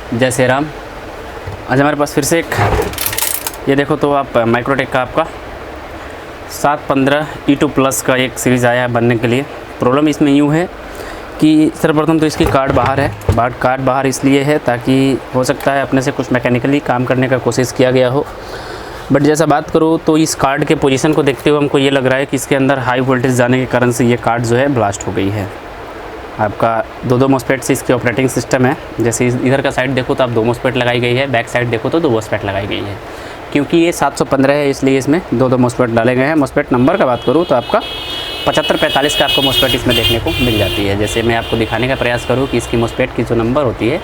जय श्री राम। आज हमारे पास फिर से एक ये देखो तो आप माइक्रोटेक का आपका 715 E2 प्लस का एक सीरीज़ आया है बनने के लिए। प्रॉब्लम इसमें यूँ है कि सर्वप्रथम तो इसकी कार्ड बाहर है। कार्ड बाहर इसलिए है ताकि हो सकता है अपने से कुछ मैकेनिकली काम करने का कोशिश किया गया हो, बट जैसा बात करूँ तो इस कार्ड के पोजीशन को देखते हुए हमको ये लग रहा है कि इसके अंदर हाई वोल्टेज जाने के कारण से ये कार्ड जो है ब्लास्ट हो गई है। आपका दो मॉस्फेट से इसके ऑपरेटिंग सिस्टम है। जैसे इधर का साइड देखो तो आप 2 मॉस्फेट लगाई गई है, बैक साइड देखो तो 2 मॉस्फेट लगाई गई है। क्योंकि ये 715 है इसलिए इसमें 2 मॉस्फेट डाले गए हैं। मॉस्फेट नंबर का बात करूँ तो आपका 7545 का आपको मॉस्फेट इसमें देखने को मिल जाती है। जैसे मैं आपको दिखाने का प्रयास करूँ कि इसकी मॉस्फेट की जो नंबर होती है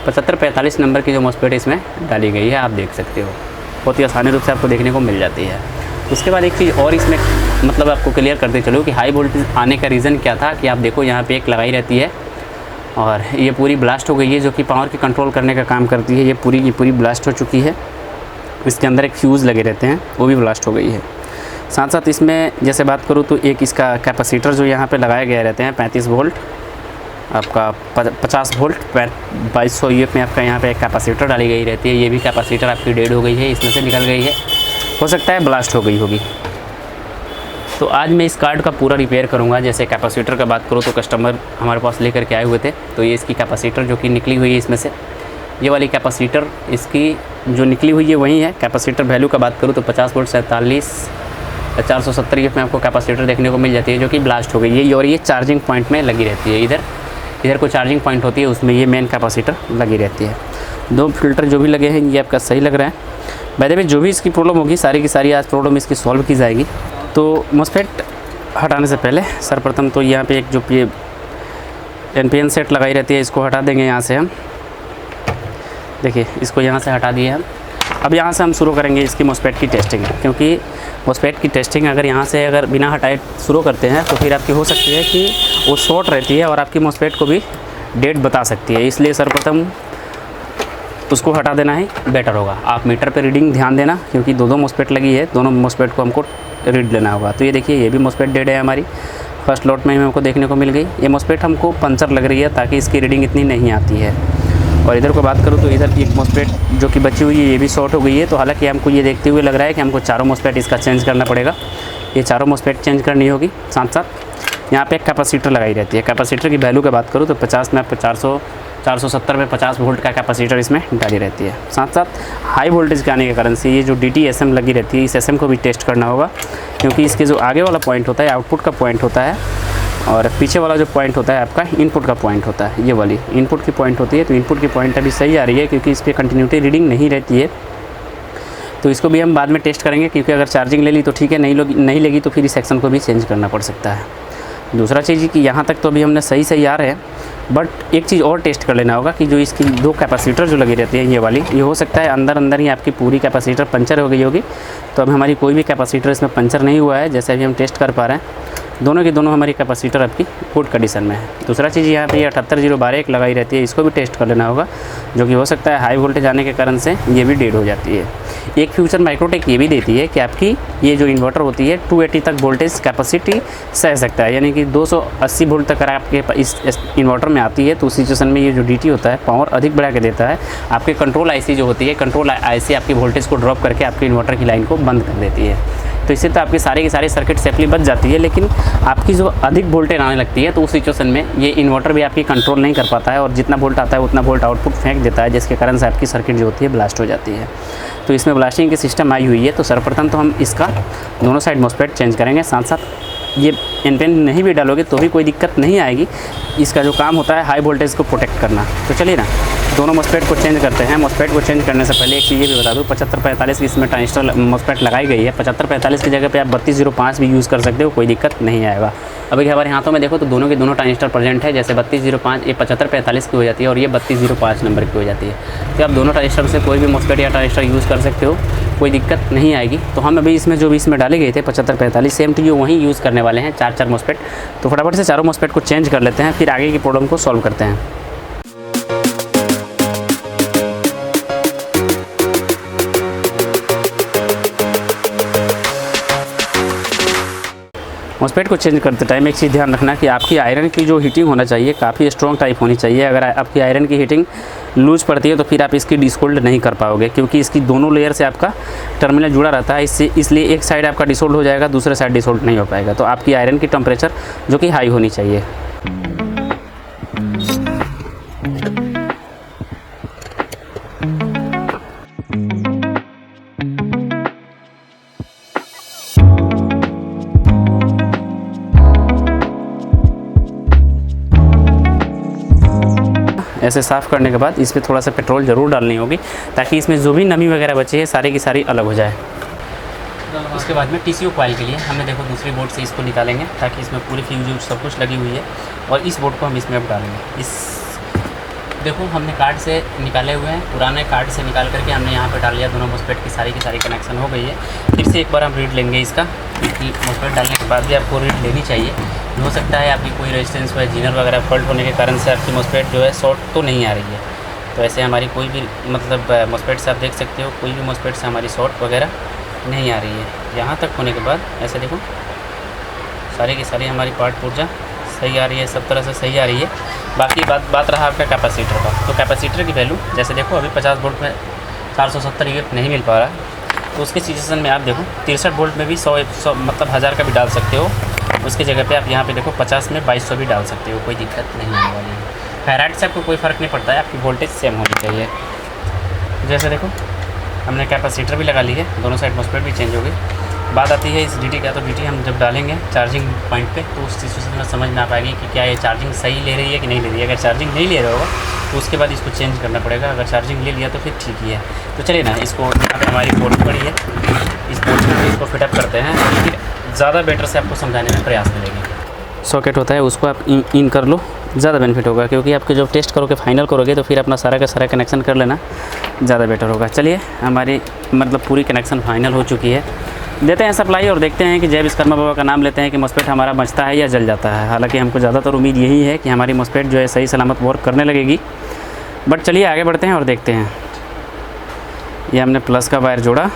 7545 नंबर की जो मॉस्फेट इसमें डाली गई है, आप देख सकते हो। बहुत ही आसानी रूप से आपको देखने को मिल जाती है। उसके बाद एक चीज़ और इसमें मतलब आपको क्लियर करते चलो कि हाई वोल्टेज आने का रीज़न क्या था कि आप देखो यहाँ पे एक लगाई रहती है और ये पूरी ब्लास्ट हो गई है, जो कि पावर की कंट्रोल करने का काम करती है। ये पूरी की पूरी ब्लास्ट हो चुकी है। इसके अंदर एक फ्यूज़ लगे रहते हैं, वो भी ब्लास्ट हो गई है। साथ साथ इसमें जैसे बात करूँ तो एक इसका कैपेसिटर जो यहाँ पे लगाए गए रहते हैं 35 वोल्ट, आपका 50 वोल्ट 2200 UF में आपका यहाँ पे एक कैपेसिटर डाली गई रहती है। ये भी कैपेसिटर आपकी डेड हो गई है, इसमें से निकल गई है, हो सकता है ब्लास्ट हो गई होगी। तो आज मैं इस कार्ड का पूरा रिपेयर करूंगा। जैसे कैपेसिटर का बात करूँ तो कस्टमर हमारे पास लेकर के आए हुए थे, तो ये इसकी कैपेसिटर जो कि निकली हुई है इसमें से, ये वाली कैपेसिटर इसकी जो निकली हुई है वही है। कैपेसिटर वैल्यू का बात करूँ तो 50 वोल्ट 47 470 UF में आपको कैपेसिटर देखने को मिल जाती है, जो कि ब्लास्ट हो गई है। और ये चार्जिंग पॉइंट में लगी रहती है। इधर को चार्जिंग पॉइंट होती है, उसमें ये मेन कैपेसिटर लगी रहती है। 2 फिल्टर जो भी लगे हैं ये आपका सही लग रहा है। बाय द वे जो भी इसकी प्रॉब्लम होगी सारी की सारी आज प्रॉब्लम इसकी सॉल्व की जाएगी। तो मॉस्फेट हटाने से पहले सर्वप्रथम तो यहाँ पे एक जो NPN सेट लगाई रहती है इसको हटा देंगे यहाँ से हम। देखिए इसको यहाँ से हटा दिए हम। अब यहाँ से हम शुरू करेंगे इसकी मॉस्फेट की टेस्टिंग, क्योंकि मॉस्फेट की टेस्टिंग अगर बिना हटाए शुरू करते हैं तो फिर आपकी हो सकती है कि वो शॉर्ट रहती है और आपकी मॉस्फेट को भी डेट बता सकती है। इसलिए सर्वप्रथम उसको हटा देना ही बेटर होगा। आप मीटर पे रीडिंग ध्यान देना, क्योंकि 2 मॉस्फेट लगी है, दोनों मॉस्फेट को हमको रीड लेना होगा। तो ये देखिए ये भी मॉस्फेट डेड है हमारी, फर्स्ट लॉट में हमको देखने को मिल गई। ये मॉस्फेट हमको पंचर लग रही है ताकि इसकी रीडिंग इतनी नहीं आती है। और इधर को बात करूँ तो इधर एक मॉस्फेट जो कि बची हुई है ये भी शॉर्ट हो गई है। तो हालांकि हमको ये देखते हुए लग रहा है कि हमको 4 मॉस्फेट इसका चेंज करना पड़ेगा। ये 4 मॉस्फेट चेंज करनी होगी। साथ साथ यहाँ पे एक कैपेसिटर लगाई रहती है। कैपेसिटर की वैल्यू की बात करूँ तो 50 में आपको 470 में 50 वोल्ट का कैपेसिटर इसमें डाली रहती है। साथ साथ हाई वोल्टेज के आने के कारण से ये जो DT-SM लगी रहती है, इस SM को भी टेस्ट करना होगा, क्योंकि इसके जो आगे वाला पॉइंट होता है आउटपुट का पॉइंट होता है और पीछे वाला जो पॉइंट होता है आपका इनपुट का पॉइंट होता है। ये वाली इनपुट की पॉइंट होती है। तो इनपुट की पॉइंट अभी सही आ रही है, क्योंकि इस पर कंटिन्यूटी रीडिंग नहीं रहती है। तो इसको भी हम बाद में टेस्ट करेंगे, क्योंकि अगर चार्जिंग ले ली तो ठीक है, नहीं लेगी तो फिर इस सेक्शन को भी चेंज करना पड़ सकता है। दूसरा चीज़ कि यहाँ तक तो अभी हमने सही आ रहे हैं, बट एक चीज़ और टेस्ट कर लेना होगा कि जो इसकी 2 कैपेसिटर जो लगी रहती है ये वाली, ये हो सकता है अंदर ही आपकी पूरी कैपेसिटर पंचर हो गई होगी। तो अभी हमारी कोई भी कैपेसिटर इसमें पंचर नहीं हुआ है, जैसे अभी हम टेस्ट कर पा रहे हैं। दोनों की दोनों हमारी कैपेसिटर आपकी गुड कंडीशन में है। दूसरा चीज़ यहाँ पे 78012 एक लगाई रहती है, इसको भी टेस्ट कर लेना होगा, जो कि हो सकता है हाई वोल्टेज आने के कारण से ये भी डेड हो जाती है। एक फ्यूचर माइक्रोटेक ये भी देती है कि आपकी ये जो इन्वर्टर होती है 280 तक वोल्टेज कैपेसिटी सह सकता है, यानी कि 280 वोल्ट तक अगर आपके इस इन्वर्टर में आती है तो उस सिचुएशन में ये जो DT होता है पावर अधिक बढ़ा के देता है। आपके कंट्रोल IC जो होती है, कंट्रोल IC आपकी वोल्टेज को ड्रॉप करके आपके इन्वर्टर की लाइन को बंद कर देती है। तो इससे तो आपकी सारी की सारी सर्किट सेफली बच जाती है, लेकिन आपकी जो अधिक वोल्टेज आने लगती है तो उस सिचुएशन में ये इन्वर्टर भी आपकी कंट्रोल नहीं कर पाता है और जितना वोल्ट आता है उतना वोल्ट आउटपुट फेंक देता है, जिसके कारण से आपकी सर्किट जो होती है ब्लास्ट हो जाती है। तो इसमें ब्लास्टिंग की सिस्टम आई हुई है। तो सर्वप्रथम तो हम इसका दोनों साइड मॉस्फेट चेंज करेंगे। साथ साथ ये NPN नहीं भी डालोगे तो भी कोई दिक्कत नहीं आएगी। इसका जो काम होता है हाई वोल्टेज को प्रोटेक्ट करना। तो चलिए ना दोनों मॉस्फेट को चेंज करते हैं। मॉस्फेट को चेंज करने से पहले एक चीज़ ये भी बता दूँ, 7545 की इसमें ट्रांजिस्टर मॉस्फेट लगाई गई है। 7545 की जगह पे आप 3205 भी यूज़ कर सकते हो, कोई दिक्कत नहीं आएगा। अभी हमारे हाथों में देखो तो दोनों के दोनों ट्रांजिस्टर प्रेजेंट है। जैसे 3205 ये 7545 की हो जाती है और ये 3205 नंबर की हो जाती है। तो आप दोनों ट्रांजिस्टर से कोई भी मॉस्फेट या ट्रांजिस्टर यूज़ कर सकते हो, कोई दिक्कत नहीं आएगी। तो हम अभी इसमें जो भी इसमें डाले गए थे 7545 सेम टू यू वहीं यूज़ करने वाले हैं, 4 मॉस्फेट। तो फटाफट से 4 मॉस्फेट को चेंज कर लेते हैं, फिर आगे की प्रॉब्लम को सॉल्व करते हैं। मॉस्फेट को चेंज करते टाइम एक चीज़ ध्यान रखना कि आपकी आयरन की जो हीटिंग होना चाहिए काफ़ी स्ट्रॉन्ग टाइप होनी चाहिए। अगर आपकी आयरन की हीटिंग लूज पड़ती है तो फिर आप इसकी डिसोल्ड नहीं कर पाओगे, क्योंकि इसकी दोनों लेयर से आपका टर्मिनल जुड़ा रहता है, इसलिए एक साइड आपका डिसोल्ड हो जाएगा, दूसरे साइड डिसोल्ड नहीं हो पाएगा। तो आपकी आयरन की टेम्परेचर जो कि हाई होनी चाहिए। ऐसे साफ़ करने के बाद इस पर थोड़ा सा पेट्रोल ज़रूर डालनी होगी, ताकि इसमें जो भी नमी वगैरह बची है सारी की सारी अलग हो जाए। उसके बाद में TCU कॉइल के लिए हमने देखो दूसरी बोर्ड से इसको निकालेंगे, ताकि इसमें पूरी फ्यूज सब कुछ लगी हुई है, और इस बोर्ड को हम इसमें अब डालेंगे। इस देखो हमने कार्ड से निकाले हुए हैं, पुराने कार्ड से निकाल करके हमने यहाँ पे डाल लिया। दोनों मॉस्फेट की सारी कनेक्शन हो गई है। फिर से एक बार हम रीड लेंगे इसका, क्योंकि मॉस्फेट डालने के बाद भी आपको रीड लेनी चाहिए। हो सकता है आपकी कोई रेजिस्टेंस हो, जीनर वगैरह फॉल्ट होने के कारण से आपकी मॉस्फेट जो है शॉर्ट तो नहीं आ रही है। तो ऐसे हमारी कोई भी मतलब मॉस्फेट से आप देख सकते हो, कोई भी मॉस्फेट से हमारी शॉर्ट वगैरह नहीं आ रही है। यहाँ तक होने के बाद ऐसे देखो सारी की सारी हमारी पार्ट पुर्जा सही आ रही है, सब तरह से सही आ रही है। बाकी बात रहा आपका कैपेसिटर का। तो कैपेसिटर की वैल्यू जैसे देखो अभी 50 वोल्ट में 470 यूनिट नहीं मिल पा रहा, तो उसके सिचुएशन में आप देखो 63 वोल्ट में भी 100 मतलब 1000 का भी डाल सकते हो। उसकी जगह पे आप यहाँ पे देखो 50 में 2200 भी डाल सकते हो, कोई दिक्कत नहीं होने वाली है। फैराड से आपको कोई फ़र्क नहीं पड़ता है, आपकी वोल्टेज सेम होनी चाहिए। जैसे देखो हमने कैपेसिटर भी लगा ली है, दोनों साइड मॉस्फेट भी चेंज हो गई। बात आती है इस DT का, तो DT हम जब डालेंगे चार्जिंग पॉइंट पे तो उस सिचुएशन में समझ में आ पाएगी कि क्या ये चार्जिंग सही ले रही है कि नहीं ले रही है। अगर चार्जिंग नहीं ले रहा होगा तो उसके बाद इसको चेंज करना पड़ेगा, अगर चार्जिंग ले लिया तो फिर ठीक ही है। तो चलिए ना, इसको यहाँ पर हमारी पोर्ट पड़ी है, इस पोर्ट में इसको फिटअप करते हैं, फिर ज़्यादा बेटर से आपको समझाने में प्रयास मिलेगी। सॉकेट होता है उसको आप इन कर लो, ज़्यादा बेनिफिट होगा, क्योंकि आपके जब टेस्ट करोगे फाइनल करोगे तो फिर अपना सारा का सारा कनेक्शन कर लेना, ज़्यादा बेटर होगा। चलिए हमारी मतलब पूरी कनेक्शन फाइनल हो चुकी है, देते हैं सप्लाई और देखते हैं कि जय विश्वकर्मा बाबा का नाम लेते हैं कि मॉस्फेट हमारा बचता है या जल जाता है। हालांकि हमको ज़्यादातर उम्मीद यही है कि हमारी मॉस्फेट जो है सही सलामत वर्क करने लगेगी, बट चलिए आगे बढ़ते हैं और देखते हैं। ये हमने प्लस का वायर जोड़ा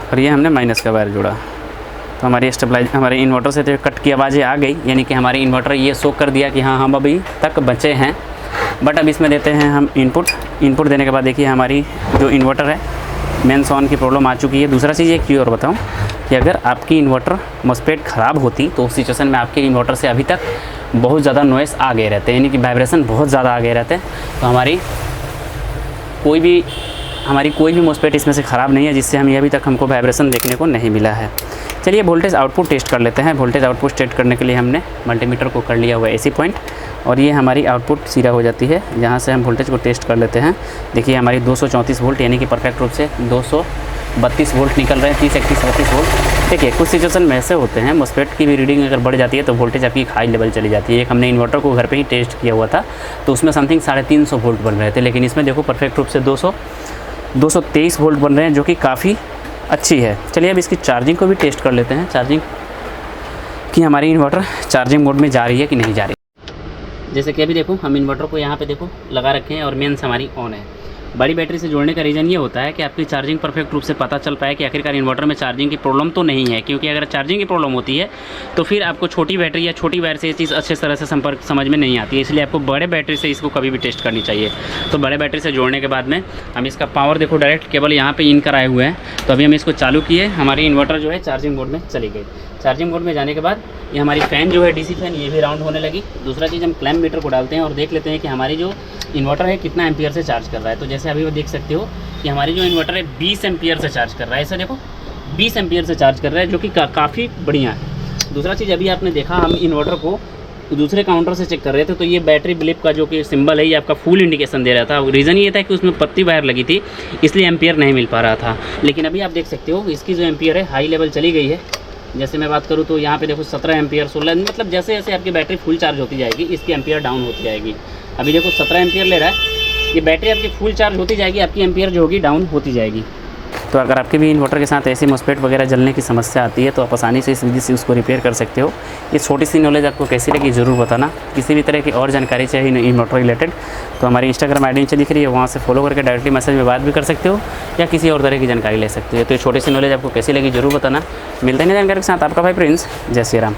और ये हमने माइनस का वायर जोड़ा, तो हमारी स्टेबलाइज हमारे इन्वर्टर से तो कट की आवाज़ें आ गई, यानी कि हमारी इन्वर्टर ये शो कर दिया कि हाँ हम अभी तक बचे हैं। बट अब इसमें देते हैं हम इनपुट देने के बाद देखिए हमारी जो इन्वर्टर है मेंस ऑन की प्रॉब्लम आ चुकी है। दूसरा चीज़ एक और बताऊं कि अगर आपकी इन्वर्टर मॉस्फेट ख़राब होती तो उस सिचुएशन में आपके इन्वर्टर से अभी तक बहुत ज़्यादा नॉइस आ गए रहते, यानी कि वाइब्रेशन बहुत ज़्यादा आ गए रहते। तो हमारी कोई भी मॉस्फेट इसमें से ख़राब नहीं है, जिससे हमें अभी तक हमको वाइब्रेशन देखने को नहीं मिला है। चलिए वोल्टेज आउटपुट टेस्ट कर लेते हैं। वोल्टेज आउटपुट टेस्ट करने के लिए हमने मल्टीमीटर को कर लिया हुआ AC पॉइंट, और ये हमारी आउटपुट सीधा हो जाती है, जहाँ से हम वोल्टेज को टेस्ट कर लेते हैं। देखिए हमारी 234 वोल्ट, यानी कि परफेक्ट रूप से 232 वोल्ट निकल रहे हैं, 30, 31, 32 वोल्ट। देखिए कुछ सिचुएशन में ऐसे होते हैं मॉस्फेट की भी रीडिंग अगर बढ़ जाती है तो वोल्टेज आपकी हाई लेवल चली जाती है। एक हमने इन्वर्टर को घर पे ही टेस्ट किया हुआ था, तो उसमें समथिंग 350 वोल्ट बन रहे थे, लेकिन इसमें देखो परफेक्ट रूप से 223 वोल्ट बन रहे हैं, जो कि काफ़ी अच्छी है। चलिए अब इसकी चार्जिंग को भी टेस्ट कर लेते हैं, चार्जिंग कि हमारी इन्वर्टर चार्जिंग मोड में जा रही है कि नहीं जा रही। जैसे कि अभी देखो हम इन्वर्टर को यहाँ पे देखो लगा रखे हैं और मेंस हमारी ऑन है। बड़ी बैटरी से जोड़ने का रीज़न ये होता है कि आपकी चार्जिंग परफेक्ट रूप से पता चल पाए कि आखिरकार इन्वर्टर में चार्जिंग की प्रॉब्लम तो नहीं है, क्योंकि अगर चार्जिंग की प्रॉब्लम होती है तो फिर आपको छोटी बैटरी या छोटी वायर से ये चीज़ अच्छे तरह से संपर्क समझ में नहीं आती है। इसलिए आपको बड़े बैटरी से इसको कभी भी टेस्ट करनी चाहिए। तो बड़े बैटरी से जोड़ने के बाद में हम इसका पावर देखो डायरेक्ट केबल यहाँ पर इन कराए हुए हैं। तो अभी हम इसको चालू किए, हमारी इन्वर्टर जो है चार्जिंग मोड में चली गई। चार्जिंग मोड में जाने के बाद ये हमारी फ़ैन जो है DC फैन, ये भी राउंड होने लगी। दूसरा चीज़ हम क्लैम्प मीटर को डालते हैं और देख लेते हैं कि हमारी जो इन्वर्टर है कितना एम्पियर से चार्ज कर रहा है। तो जैसे अभी वो देख सकते हो कि हमारी जो इन्वर्टर है 20 एम्पियर से चार्ज कर रहा है। ऐसा देखो 20 एम्पियर से चार्ज कर रहा है, जो कि काफ़ी बढ़िया है। दूसरा चीज़ अभी आपने देखा हम इन्वर्टर को दूसरे काउंटर से चेक कर रहे थे, तो ये बैटरी ब्लिप का जो कि सिंबल है ये आपका फुल इंडिकेशन दे रहा था। रीज़न ये था कि उसमें पत्ती वायर लगी थी, इसलिए एम्पियर नहीं मिल पा रहा था। लेकिन अभी आप देख सकते हो इसकी जो एम्पियर है हाई लेवल चली गई है। जैसे मैं बात करूँ तो यहाँ पे देखो 17 एम्पियर 16, मतलब जैसे जैसे आपकी बैटरी फुल चार्ज होती जाएगी इसकी एम्पियर डाउन होती जाएगी। अभी देखो 17 एम्पियर ले रहा है, ये बैटरी आपकी फुल चार्ज होती जाएगी, आपकी एम्पियर जो होगी डाउन होती जाएगी। तो अगर आपके भी इन्वर्टर के साथ ऐसी मॉस्फेट वगैरह जलने की समस्या आती है तो आप आसानी से इस विधि से उसको रिपेयर कर सकते हो। ये छोटी सी नॉलेज आपको कैसी लगी ज़रूर बताना। किसी भी तरह की और जानकारी चाहिए इन्वर्टर रिलेटेड तो हमारी इंस्टाग्राम ID नीचे दिख रही है, वहाँ से फॉलो करके डायरेक्टली मैसेज में बात भी कर सकते हो या किसी और तरह की जानकारी ले सकते हो। तो ये छोटी सी नॉलेज आपको कैसी लगी ज़रूर बताना। मिलते हैं जानकारी के साथ, आपका भाई प्रिंस। जय श्री राम।